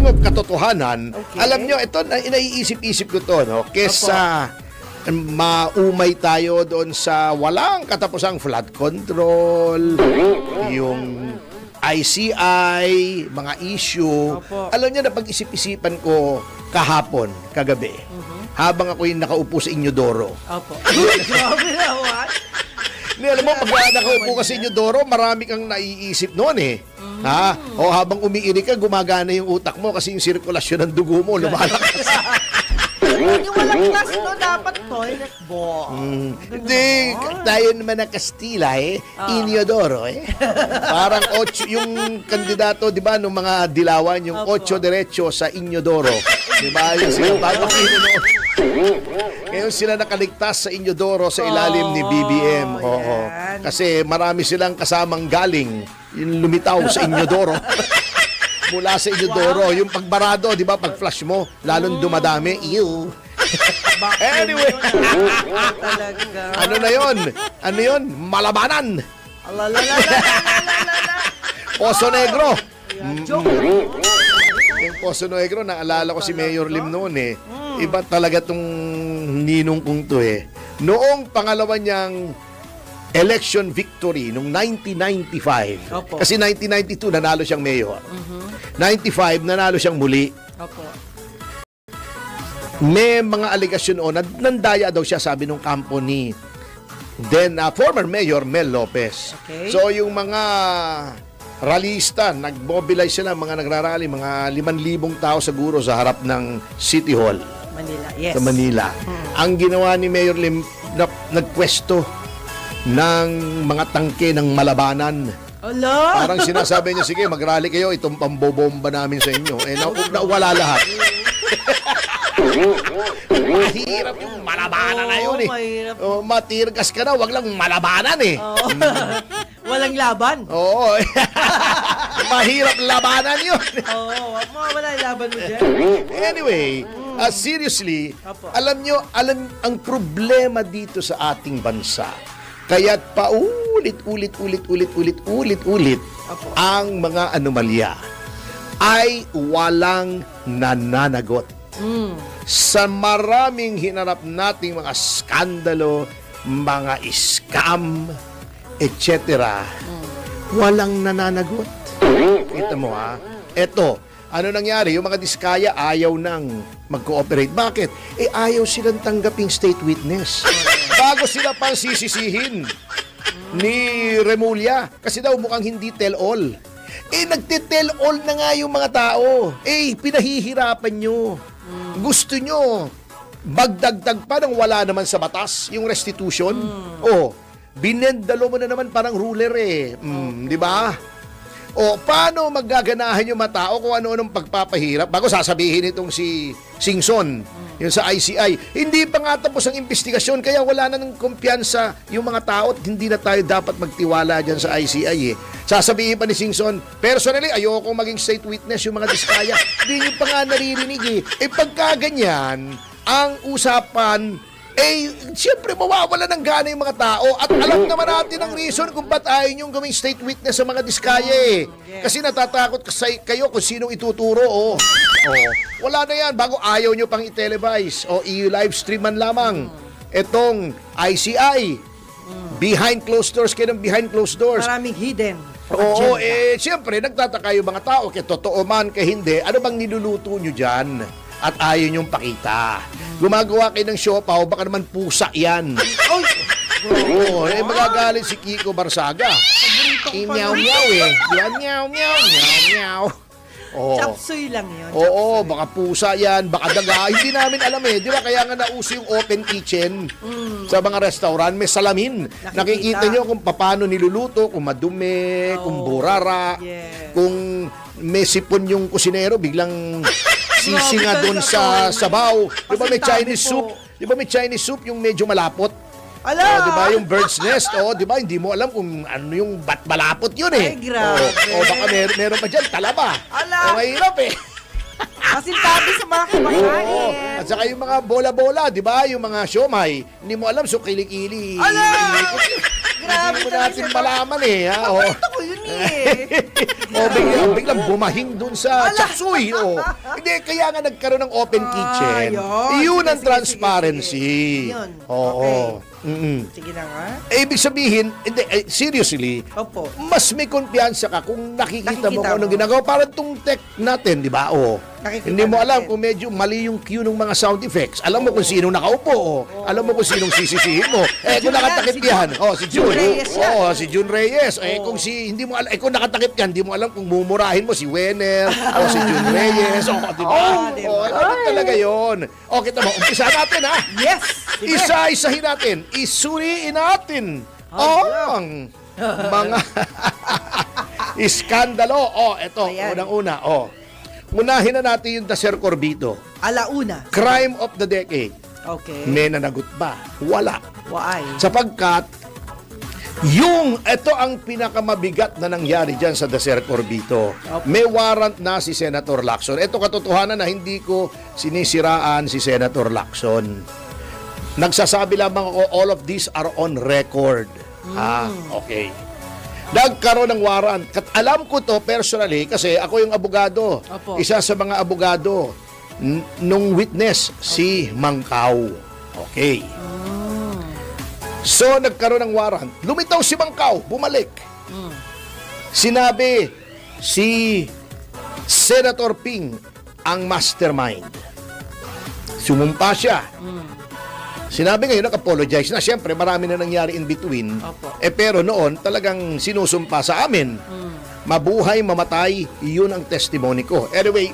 of katotohanan, Okay. alam nyo, ito, naiisip-isip ko to, no? Kesa maumay tayo doon sa walang katapusang flood control, yung ICI, mga issue. Opo. Alam nyo, napag-isip-isipan ko kahapon, kagabi, habang ako'y nakaupo sa Inyodoro. Opo. Grabe naman. Hindi, alam mo, pag nakaupo ka sa Inyodoro, marami kang naiisip noon eh. Ha? O habang umiiri ka, gumagana yung utak mo kasi yung sirkulasyon ng dugo mo lumalakas. Yung walang class no, dapat toilet bowl. Hindi, tayo naman na Kastila eh. Inyodoro eh. Parang 8, yung kandidato, di ba, nung mga dilawan, yung 8 diretso sa Inyodoro. Di ba? Yung sinabago noon. Ngayon sila nakaligtas sa Inyodoro sa ilalim ni BBM. Oo. Yan. Kasi marami silang kasamang galing yung lumitaw sa Inyodoro. Mula sa Inyodoro, yung pagbarado, di ba, pag flush mo, lalong dumadami. Ew. Anyway. Talaga. Ano na yon? Ano yon? Malabanan. Poso Negro. Yung Poso Negro, naalala ko si Mayor Lim noon eh. Iba talaga tong ninong kong to eh. Noong pangalawa niyang election victory noong 1995. Opo. Kasi 1992 nanalo siyang mayor. 95 nanalo siyang muli. Opo. May mga aligasyon o nandaya daw siya, sabi nung kampo ni former Mayor Mel Lopez. Okay. So yung mga rallyista, nag-mobilize sila, mga nagrarally, mga 5,000 tao siguro sa harap ng City Hall Manila, yes. sa Manila. Ang ginawa ni Mayor Lim, nagpwesto ng mga tangke ng malabanan. Ala! Parang sinasabi niya, sige, mag-rally kayo, itong pambobomba namin sa inyo. Eh, nawala lahat. Mahirap yung malabanan na yun eh. Mahirap. Matirgas ka na, wag lang malabanan eh. Walang laban. Oo. Mahirap labanan yun. Oo, wala yung laban mo dyan. Anyway, seriously, Apo. alam nyo, ang problema dito sa ating bansa, kaya't paulit-ulit Apo. ang mga anomalya ay walang nananagot. Sa maraming hinarap nating mga skandalo, mga scam, etc., walang nananagot. Kita mo ha? Eto, ano nangyari? Yung mga diskaya ayaw nang mag-cooperate. Bakit? Ayaw silang tanggaping state witness. Bago sila pang sisisihin ni Remulla. Kasi daw mukhang hindi tell-all. Nagte-tell all na nga yung mga tao. Pinahihirapan nyo. Gusto nyo magdagdag pa ng wala naman sa batas yung restitution. Binendalo mo na naman parang ruler eh. Di ba? Paano maggaganahan yung mga tao kung ano-anong pagpapahirap bago sasabihin itong si Singson, yung sa ICI. Hindi pa nga tapos ang investigasyon kaya wala na ng kumpiyansa yung mga tao at hindi na tayo dapat magtiwala dyan sa ICI eh. Sasabihin pa ni Singson, personally, ayoko maging state witness yung mga diskaya. Hindi nyo pa nga naririnig eh. Pagka ganyan, ang usapan, siyempre mawawala ng gana yung mga tao at alam naman natin ang reason kung ba't ayaw nyo gawing state witness sa mga diskaya eh. Kasi natatakot kayo kung sinong ituturo. Wala na yan, bago ayaw nyo pang i-televise o i-live stream man lamang. Etong ICI, behind closed doors, kayo ng behind closed doors. Maraming hidden. Siyempre, nagtataka yung mga tao, kaya totoo man, kaya hindi, ano bang niluluto nyo dyan? At ayaw nyong pakita. Gumagawa kayo ng siopaw, baka naman pusa yan. Magagalit si Kiko Barsaga. Inyaw-nyaw eh. Yan, nyaw-nyaw. Chapsuy lang yun. Baka pusa yan, baka daga. Hindi namin alam eh. Di ba kaya nga nauso yung open kitchen sa mga restaurant, may salamin. Nakikita nyo kung paano niluluto, kung madumi, kung burara, kung may sipon yung kusinero, biglang sisinga doon sa sabaw. Di ba may Chinese soup? Di ba may Chinese soup yung medyo malapot? Di ba yung bird's nest? Di ba hindi mo alam kung ano yung malapot yun eh. Ay, grabe. Baka meron pa dyan, talaba. Mahirap eh. Masintabi sa mga kumakain. At saka yung mga bola-bola, di ba? Yung mga siomay, hindi mo alam, so kilikili. Grabe. Hindi mo natin malaman eh. Paborito ko yun Biglang bumahing dun sa chapsuy. Hindi, kaya nga nagkaroon ng open kitchen. Yun ang transparency. Yun. Oo. Sige na nga. Ibig sabihin, hindi, seriously, Opo. mas may kumpiyansa ka kung nakikita mo Nakikita kung anong mo. ginagawa. Parang itong tech natin, di ba? Nakikita Hindi mo alam natin. kung medyo mali yung cue ng mga sound effects. Alam mo kung sinong nakaupo. Alam mo kung sinong sisisihin mo. Kung nakatakip yan. Si June. Reyes yan. Si June Reyes. Kung hindi mo alam, kung nakatakip yan, hindi mo alam kung mumurahin mo si Wenner o si June Reyes. Di ba? Ano talaga yun? Kita mo, umpisa natin ha. Yes! Sige. Isa-isahin natin. Isuriin natin ang mga iskandalo. Ito, Ayan. unang-una. Unahin na natin yung Dacer Corbito. Alauna. Crime of the decade. Okay. May nanagot ba? Wala. Why? Sapagkat, ito ang pinakamabigat na nangyari dyan sa Dacer Corbito. Okay. May warrant na si Senator Lacson. Ito katotohanan na hindi ko sinisiraan si Senator Lacson. Nagsasabi lamang ako, all of these are on record. Okay. Nagkaroon ng warrant. Alam ko to personally kasi ako yung abogado. Opo. Isa sa mga abogado nung witness, si Mangkaw. Okay. So, nagkaroon ng warrant. Lumitaw si Mangkaw, bumalik. Sinabi si Senator Ping ang mastermind. Sumumpa siya. Sinabi ngayon, nag-apologize na. Siyempre, marami na nangyari in between. Opo. Pero noon, talagang sinusumpa sa amin. Mabuhay, mamatay, yun ang testimony ko. Anyway,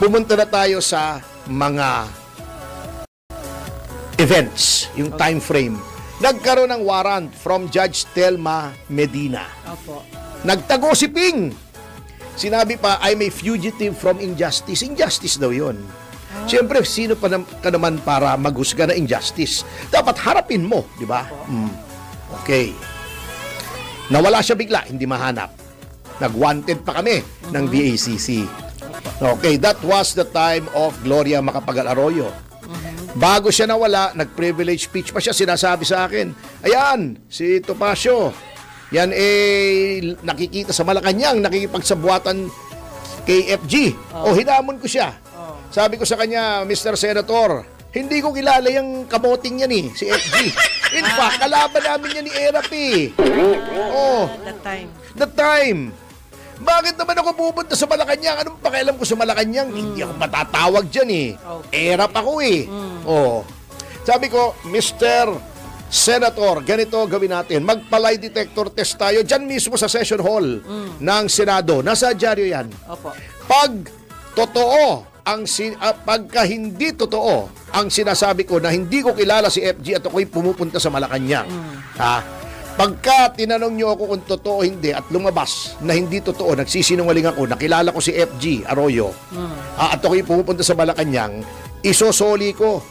pumunta na tayo sa mga events, yung time frame. Nagkaroon ng warrant from Judge Telma Medina. Opo. Nagtago si Ping. Sinabi pa, I'm a fugitive from injustice. Injustice daw yun. Siyempre, sino pa ka naman para maghusga na injustice? Dapat harapin mo, di ba? Okay. Nawala siya bigla, hindi mahanap. Nag-wanted pa kami ng DACC. Okay, that was the time of Gloria Macapagal Arroyo. Bago siya nawala, nag-privilege speech pa siya, sinasabi sa akin, ayan, si Topacio, yan nakikita sa Malacanang, nakikipagsabuatan kay FG. Hinamon ko siya. Sabi ko sa kanya, Mr. Senator, hindi ko kilala yung kamoting yan si FG. In fact, kalaban namin yan ni Erap That time. Bakit naman ako pupunta sa Malacanang? Anong pakialam ko sa Malacanang? Hindi ako matatawag dyan Erap ako Sabi ko, Mr. Senator, ganito gawin natin. Magpa-lie detector test tayo dyan mismo sa session hall ng Senado. Nasa dyaryo yan. Opo. Pag totoo, pagka hindi totoo ang sinasabi ko na hindi ko kilala si FG at ako'y pumupunta sa Malacanang. Pagka tinanong niyo ako kung totoo hindi at lumabas na hindi totoo, nagsisinungaling ako, nakilala ko si FG Arroyo, at ako'y pumupunta sa Malacanang, isosoli ko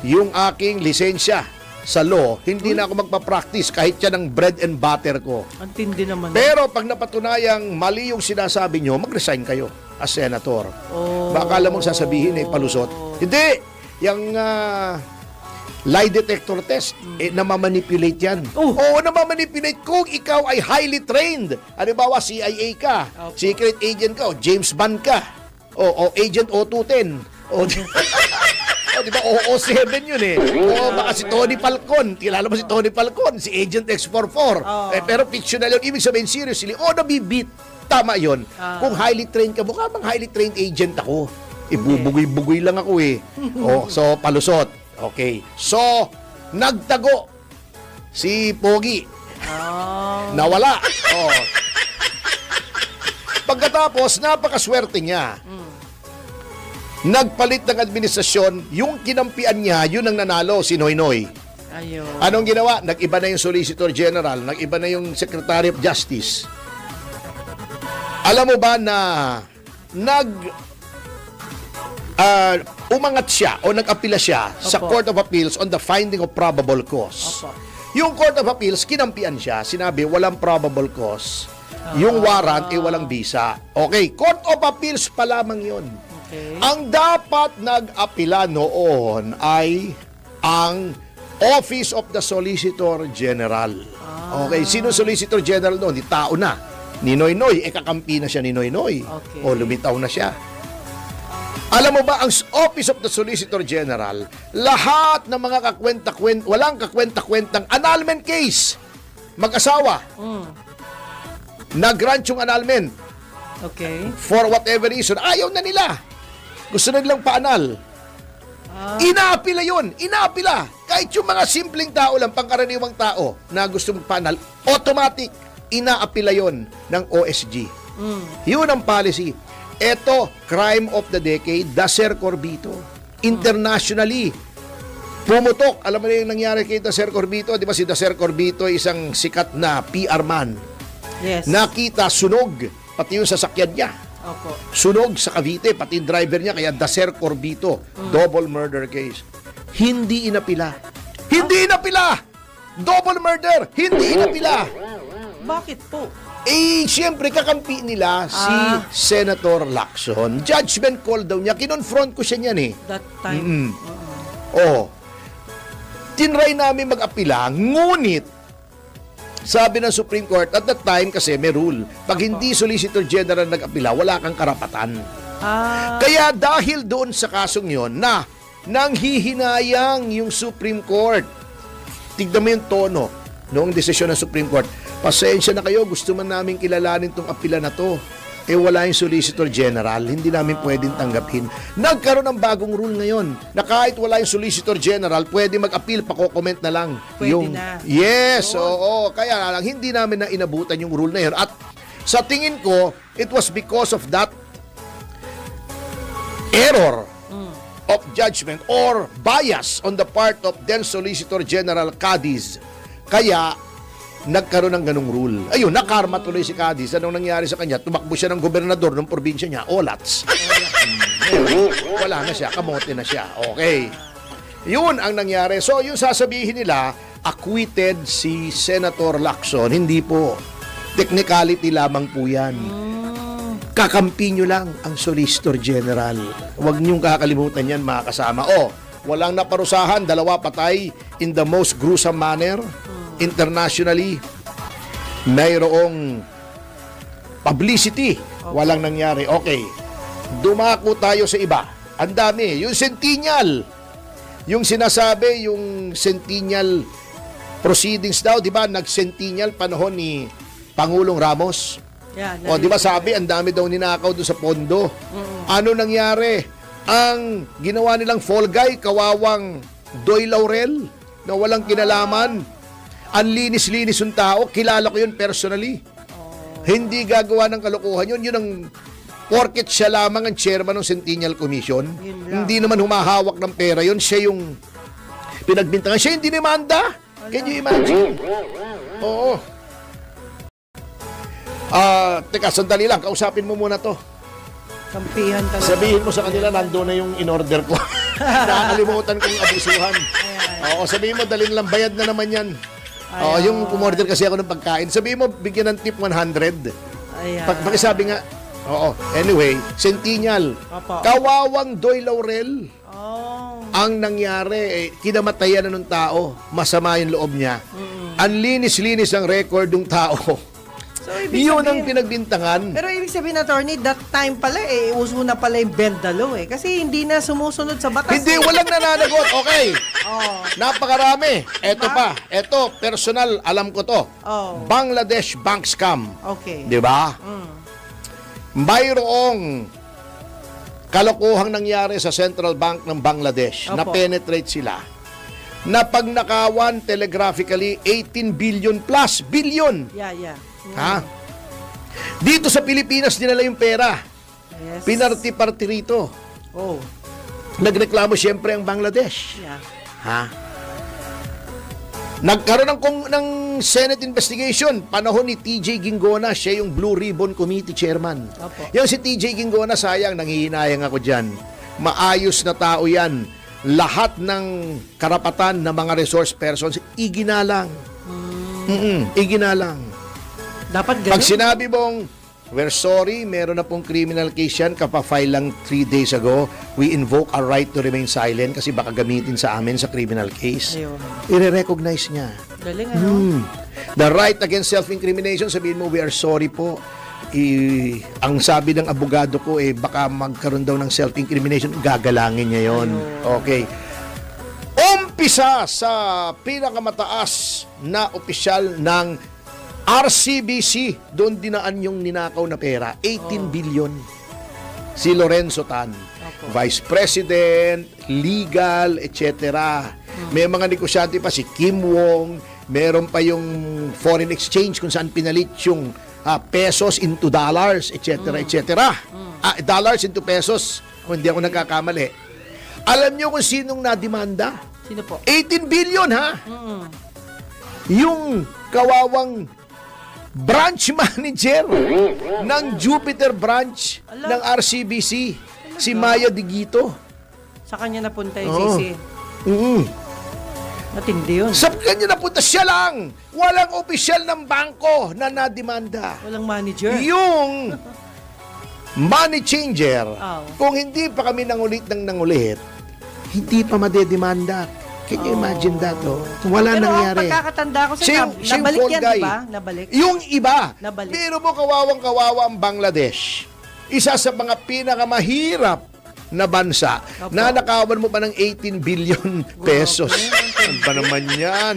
yung aking lisensya sa law, hindi na ako magpa-practice kahit yan ang bread and butter ko. Ang tindi naman. Pero pag napatunayang mali yung sinasabi nyo, mag-resign kayo as senator. Baka alam mong sasabihin palusot. Hindi. Yung lie detector test, namamanipulate yan. Oo, namamanipulate kung ikaw ay highly trained. Halimbawa, CIA ka, secret agent ka, o James Bond ka, o Agent O210. Diba? O7 yun baka si Tony Falcon. Kilala mo si Tony Falcon, si Agent X44. Pero fictional yun. Ibig sabihin, seriously, nabibit. Tama yun. Kung highly trained ka, mukha bang highly trained agent ako? Bubugoy-bugoy lang ako so, palusot. Okay. So, nagtago si Pogi. Nawala. Pagkatapos, napakaswerte niya. Nagpalit ng administrasyon, yung kinampian niya, yun ang nanalo, si Noynoy. Ayun. Anong ginawa? Nag-iba na yung Solicitor General, nag-iba na yung Secretary of Justice. Alam mo ba na umangat siya o nag-apila siya sa Court of Appeals on the finding of probable cause. Yung Court of Appeals, kinampian siya. Sinabi, walang probable cause. Yung warrant, walang visa. Okay, Court of Appeals pa lamang yun. Okay. Ang dapat nag-apila noon ay ang Office of the Solicitor General. Okay, sino Solicitor General noon? Di tao na. ni Noynoy, kakampi na siya ni Noynoy. Okay. O lumitaw na siya. Alam mo ba, ang Office of the Solicitor General, lahat ng mga walang kakwenta-kwentang annulment case, mag-asawa, nag-grant yung annulment, Okay. for whatever reason, ayaw na nila. Gusto na nilang paanal. Inaapila yun. Inaapila. Kahit yung mga simpleng tao lang, pangkaraniwang tao na gusto magpaanal, automatic, inaapila yun ng OSG. Yun ang policy. Ito, crime of the decade, Dacer Corbito. Internationally, pumutok. Alam mo na yung nangyari kay Dacer Corbito? Di ba si Dacer Corbito isang sikat na PR man? Yes. Nakita, sunog. Pati yung sasakyan niya. Opo. Sunog sa Cavite, pati yung driver niya, kaya Dacer Corbito, double murder case. Hindi inapila. Hindi inapila! Double murder! Hindi inapila! Bakit po? Siyempre, kakampi nila si Senator Lacson. Judgment call daw niya. Kinonfront ko siya niyan eh. That time. Tinry namin mag-apila, ngunit sabi ng Supreme Court, at that time kasi may rule, pag hindi Solicitor General nag-apila, wala kang karapatan. Kaya dahil doon sa kasong yon na nanghihinayang yung Supreme Court, tignan mo yung tono noong desisyon ng Supreme Court, pasensya na kayo, gusto man namin kilalanin tong apila na to. Wala yung Solicitor General, hindi namin pwedeng tanggapin. Nagkaroon ng bagong rule ngayon na kahit wala yung Solicitor General, pwede mag-appeal, pako-comment na lang. Pwede na. Yes, oo. Kaya lang, hindi namin na inabutan yung rule na yun. At sa tingin ko, it was because of that error of judgment or bias on the part of then Solicitor General Cadiz. Kaya nagkaroon ng ganung rule. Ayun, nakarma tuloy si Cadiz. Anong nangyari sa kanya? Tumakbo siya ng gobernador ng probinsya niya, Olats. Wala na siya, kamote na siya. Okay. Yun ang nangyari. So, yung sasabihin nila, acquitted si Senator Lacson. Hindi po. Technicality lamang po yan. Kakampi nyo lang ang Solicitor General. Huwag niyong kakalimutan yan, mga kasama. Walang naparusahan, 2 patay in the most gruesome manner. Internationally, mayroong publicity. Walang nangyari. Okay. Dumako tayo sa iba. Ang dami. Yung Centennial. Yung sinasabi, yung Centennial proceedings daw, di ba? Nag-Centennial panahon ni Pangulong Ramos. Yeah, di ba sabi, ang dami daw ninakaw doon sa pondo. Ano nangyari? Ang ginawa nilang fall guy, kawawang Doy Laurel, na walang kinalaman. Ang linis-linis yung tao, kilala ko yun personally. Hindi gagawa ng kalokohan yun. Yun ang porket siya lamang ang chairman ng Centennial Commission. Hindi naman humahawak ng pera yun. Siya yung pinagbintangan. Siya yung dinimanda. Can you imagine? Oo. Teka, sandali lang. Kausapin mo muna to. Kampihan talaga. Sabihin mo sa kanila, nando na yung in-order ko. Nakakalimutan kong abusuhan. Oo, sabihin mo, dalhin lang. Bayad na naman yan. Yung kumorder kasi ako ng pagkain. Sabihin mo, bigyan ng tip 100. Pakisabi nga. Oo. Anyway, Centennial. Kawawang Doy Laurel. Ang nangyari, kinamatayan na ng tao. Masama yung loob niya. Ang linis-linis ang record ng tao. So, yun ang pinagbintangan. Pero ibig sabihin, attorney, that time pala, uso na pala yung bendalo Kasi hindi na sumusunod sa batas. Hindi, walang nananagot. Okay. Napakarami. Eto pa. Eto, personal, alam ko to. Bangladesh bank scam. Okay. Di ba? Mayroong kalokohang nangyari sa Central Bank ng Bangladesh. Na-penetrate sila. Na pagnakawan telegraphically 18 billion plus. Billion. Yeah. Ha? Dito sa Pilipinas dinala yung pera. Yes. Pinarti-parti rito. Nagreklamo siyempre ang Bangladesh. Yeah. Ha? Nagkaroon ng Senate investigation. Panahon ni TJ Ginggona, siya yung Blue Ribbon Committee chairman. Yung si TJ Ginggona, sayang, nanghihinayang ako dyan. Maayos na tao yan. Lahat ng karapatan ng mga resource persons, iginalang. Iginalang. Dapat ganun. Pag sinabi mong, we're sorry, meron na pong criminal case yan, kapafile lang 3 days ago, we invoke our right to remain silent kasi baka gamitin sa amin sa criminal case. Ayun. I-recognize niya. Galing, ano? The right against self-incrimination, sabihin mo, we are sorry po. Ang sabi ng abogado ko, baka magkaroon daw ng self-incrimination, gagalangin niya yon. Okay. Umpisa sa pinakamataas na opisyal ng RCBC, doon dinaan yung ninakaw na pera, 18 billion. Si Lorenzo Tan, Vice President, legal, etc. May mga negosyante pa, si Kim Wong, meron pa yung foreign exchange kung saan pinalit yung pesos into dollars, etc. etc. Dollars into pesos, kung hindi ako nagkakamali. Alam nyo kung sinong nademanda? Sino po? 18 billion, ha? Yung kawawang branch manager ng Jupiter branch ng RCBC, si Maya Digito. Sa kanya napunta yung sisi. Matindi yun. Sa kanya napunta, siya lang. Walang opisyal ng bangko na nademanda. Walang manager. Yung money changer, kung hindi pa kami nangulit, hindi pa madedemanda. Can you imagine that, no? Wala Pero nangyari. Pero ang pagkakatanda ko sa nabalik yan, diba? Nabalik. Yung iba, nabalik. Pero mo kawawang-kawawa ang Bangladesh. Isa sa mga pinakamahirap na bansa. Na nakawan mo pa ng 18 billion pesos. Ano ba naman yan?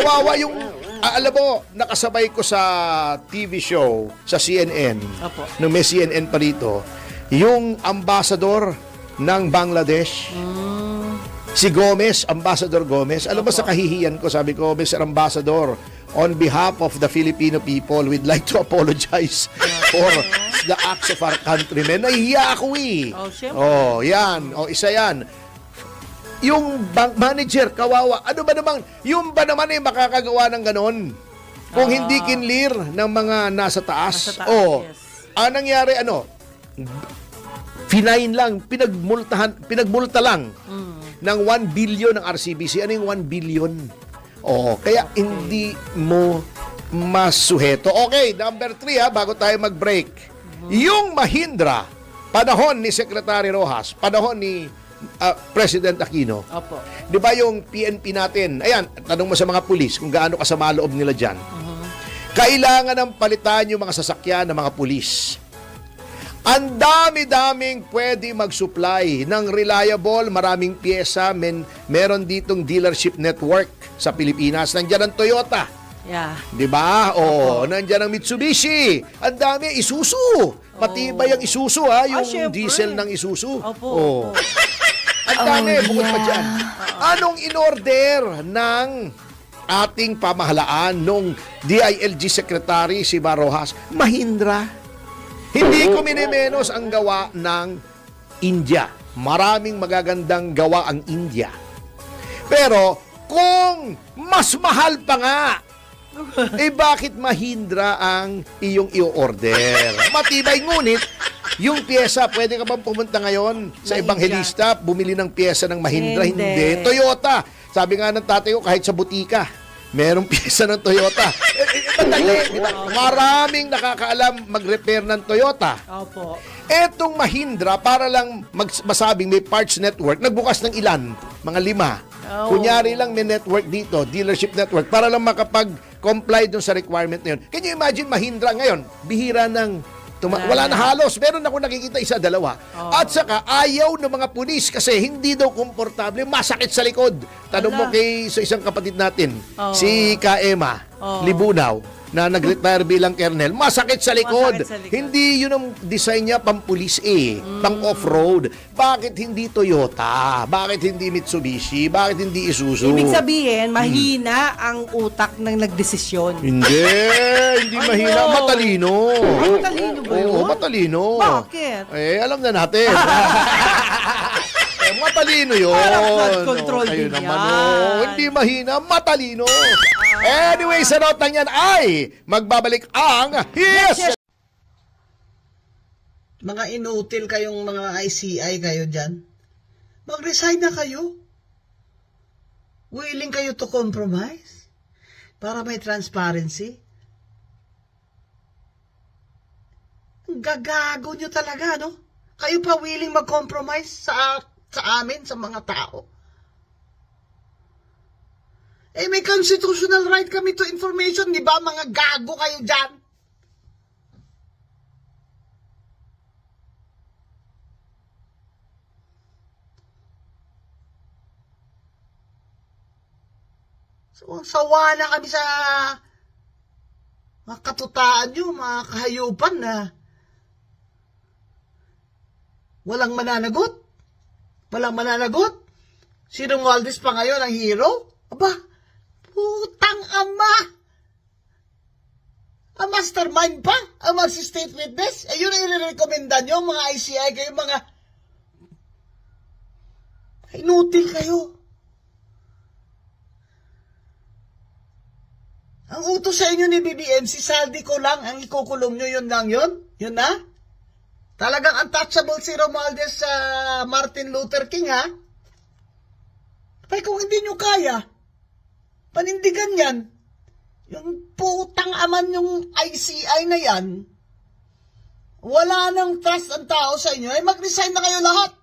Kawawa yung, alam mo, nakasabay ko sa TV show, sa CNN, nung may CNN pa rito, yung ambassador ng Bangladesh, si Gomez, Ambassador Gomez. Alam mo sa kahihiyan ko, sabi ko, Mr. Ambassador, on behalf of the Filipino people, we'd like to apologize for the acts of our countrymen. Nahihiya ako yan. Isa yan. Yung bank manager, kawawa. Ano ba naman, yung ba naman makakagawa ng ganon? Kung hindi kinlir ng mga nasa taas. Ang nangyari, fine lang, pinagmulta lang ng 1 billion ng RCBC. Ano yung 1 billion? Kaya hindi mo masuheto. Okay, number 3 bago tayo mag-break. Yung Mahindra, panahon ni Secretary Rojas, panahon ni President Aquino. Di ba yung PNP natin, ayan, tanong mo sa mga pulis kung gaano kasama loob nila dyan. Kailangan ng palitan yung mga sasakyan ng mga pulis. Ang dami-daming pwede mag-supply ng reliable, maraming pyesa. Meron ditong dealership network sa Pilipinas. Nandiyan ang Toyota. Diba? Nandiyan ang Mitsubishi. Ang dami, Isuzu. Matibay ang Isuzu, yung diesel ng Isuzu. Ang dami, bukod pa dyan. Anong in-order ng ating pamahalaan nung DILG Secretary si Rojas? Mahindra. Hindi ko minimenos ang gawa ng India. Maraming magagandang gawa ang India. Pero kung mas mahal pa nga, bakit Mahindra ang iyong i-order? Matibay, ngunit yung pyesa, pwede ka bang pumunta ngayon sa Evangelista, bumili ng pyesa ng Mahindra? Hindi. Toyota. Sabi nga ng tatay ko, kahit sa butika, merong pyesa ng Toyota. Maraming nakakaalam mag-repair ng Toyota. Etong Mahindra, para lang masabing may parts network, nagbukas ng ilan? Mga 5. Kunyari lang may network dito, dealership network, para lang makapag-comply dun sa requirement na yun. Can you imagine Mahindra ngayon? Bihira ng wala na halos. Meron ako nakikita 1, 2. At saka, ayaw ng mga pulis kasi hindi daw komportable. Masakit sa likod. Tanong mo sa isang kapatid natin, si Kaema Libunaw, na nag-retire bilang kernel. Masakit sa likod. Hindi yun ang design niya pang-pulis pang off-road. Bakit hindi Toyota? Bakit hindi Mitsubishi? Bakit hindi Isuzu? Ibig sabihin, mahina ang utak ng nagdesisyon. Hindi mahina. Matalino. Matalino ba yun? Matalino. Bakit? Alam na natin. Matalino yun. Parang control din yan. Hindi mahina, matalino. Anyway, sa notang yan ay magbabalik ang Yes! Mga inutil kayong mga ICI kayo dyan. Mag-resign na kayo. Willing kayo to compromise para may transparency. Ang gagago nyo talaga, no? Kayo pa willing mag-compromise sa amin, sa mga tao. may constitutional right kami to information, di ba? Mga gago kayo dyan. So, sawa na kami sa mga katutaan nyo, mga kahayupan na walang mananagot. Walang mananagot. Si Romualdez pa ngayon ang hero? Aba, putang ama! Ang mastermind pa? Ang mag-state witness? Ayun ang i-recommenda nyo, mga ICI kayo, mga inutil kayo. Ang utos sa inyo ni BBM, si Saldi ko lang ang ikukulong nyo, yun lang yun? Yun na? Talagang untouchable si Romualdez sa Martin Luther King, ha? Pero kung hindi nyo kaya, panindigan yan. Yung putang aman yung ICI na yan, wala nang trust ang tao sa inyo, ay mag-resign na kayo lahat.